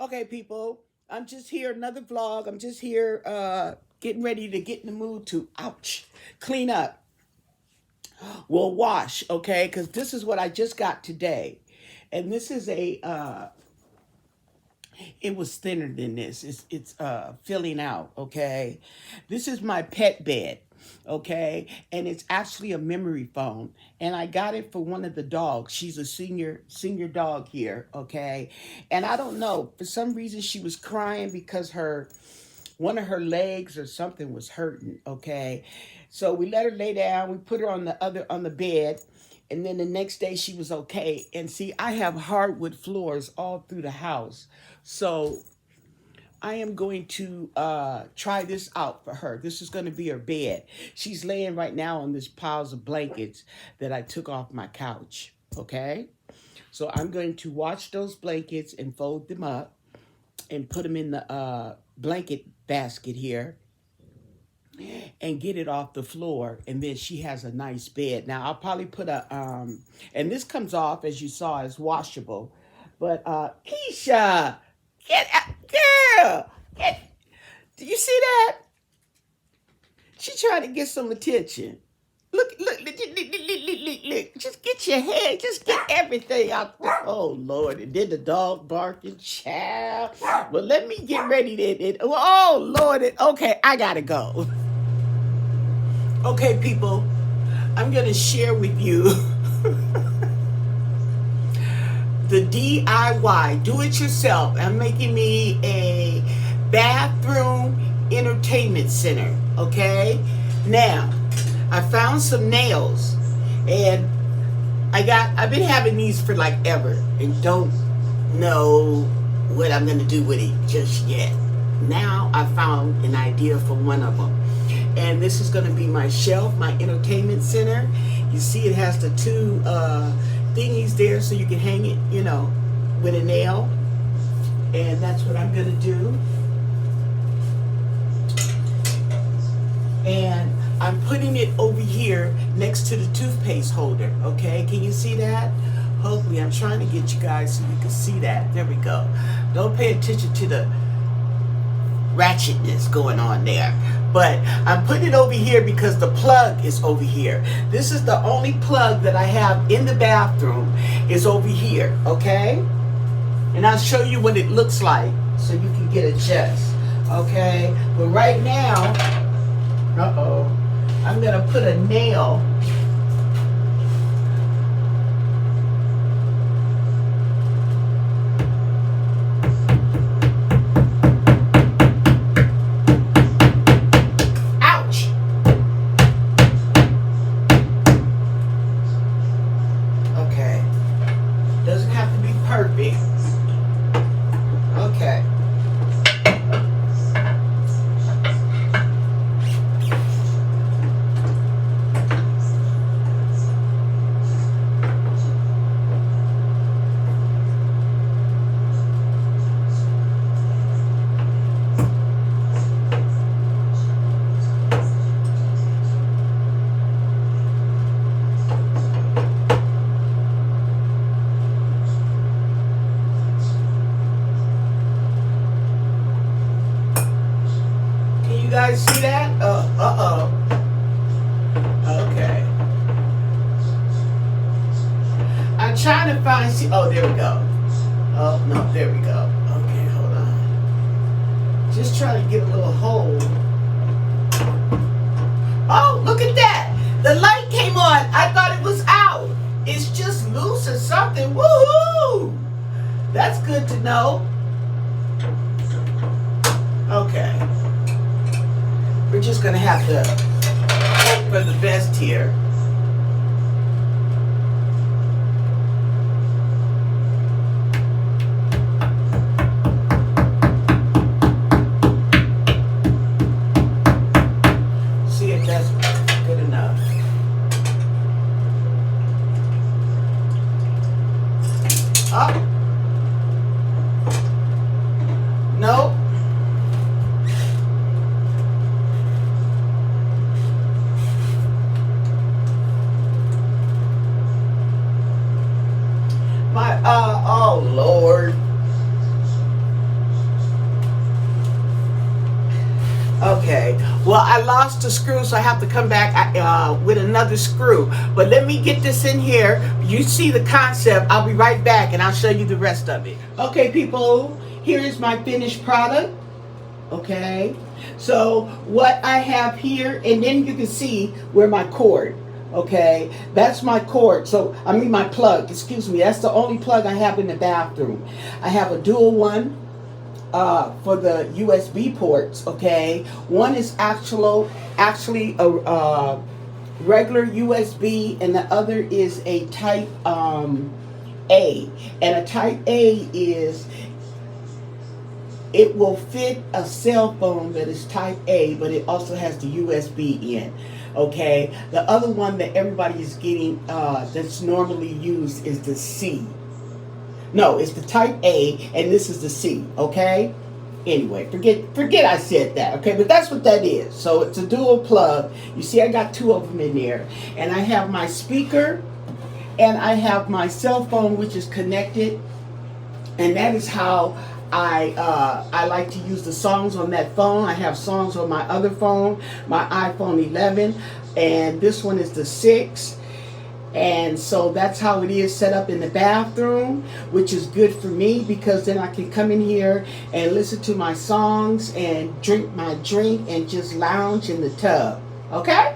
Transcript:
Okay, people, I'm just here, another vlog. I'm just here getting ready to get in the mood to, ouch, clean up. Well, wash, okay? Because this is what I just got today. And this is it was thinner than this. It's filling out, okay? This is my pet bed, okay? And it's actually a memory foam. And I got it for one of the dogs. She's a senior dog here, okay? And I don't know, for some reason she was crying because her one of her legs or something was hurting, okay? So we let her lay down, we put her on the bed, and then the next day she was okay. And see, I have hardwood floors all through the house. So I am going to try this out for her. This is going to be her bed. She's laying right now on this piles of blankets that I took off my couch, okay? So I'm going to wash those blankets and fold them up and put them in the blanket basket here and get it off the floor, and then she has a nice bed. Now I'll probably put and this comes off, as you saw, as washable, but Keisha, get out, girl, get, do you see that? She trying to get some attention. Look. Just get your head. Just get everything out there. Oh, Lord. And then the dog barking. Child. Well, let me get ready to. Oh, Lord. Okay, I got to go. Okay, people. I'm going to share with you the DIY. Do it yourself. I'm making me a bathroom entertainment center. Okay? Now, I found some nails, and I've been having these for like ever and don't know what I'm going to do with it just yet. Now I found an idea for one of them, and this is going to be my shelf, my entertainment center. You see it has the two thingies there so you can hang it, with a nail, and that's what I'm going to do. And I'm putting it over here next to the toothpaste holder, okay? Can you see that? Hopefully, I'm trying to get you guys so you can see that. There we go. Don't pay attention to the ratchetness going on there. But I'm putting it over here because the plug is over here. This is the only plug that I have in the bathroom is over here, okay? And I'll show you what it looks like so you can get a gist, okay? But right now, I'm going to put a nail ouch. Okay. Doesn't have to be perfect. Okay. You guys see that? Okay. I'm trying to find, oh, there we go. Oh, no, there we go. Okay, hold on. Just trying to get a little hole. Oh, look at that. The light came on. I thought it was out. It's just loose or something. Woohoo! That's good to know. Okay. We're just going to have to hope for the best here. See if that's good enough. Up. Nope. Well, I lost the screw, so I have to come back with another screw. But let me get this in here. You see the concept. I'll be right back, and I'll show you the rest of it. Okay, people, here is my finished product. Okay, so what I have here, and then you can see where my cord. Okay, that's my cord. So I mean my plug. Excuse me. That's the only plug I have in the bathroom. I have a dual one. For the USB ports, okay. One is actually a regular USB, and the other is a Type A. And a Type A is, it will fit a cell phone that is Type A, but it also has the USB in. Okay. The other one that everybody is getting that's normally used is the C. No, it's the Type A, and this is the C, okay? Anyway, forget I said that, okay? But that's what that is. So it's a dual plug. You see I got two of them in there. And I have my speaker, and I have my cell phone, which is connected. And that is how I like to use the songs on that phone. I have songs on my other phone, my iPhone 11, and this one is the 6. And so that's how it is set up in the bathroom, which is good for me because then I can come in here and listen to my songs and drink my drink and just lounge in the tub. Okay?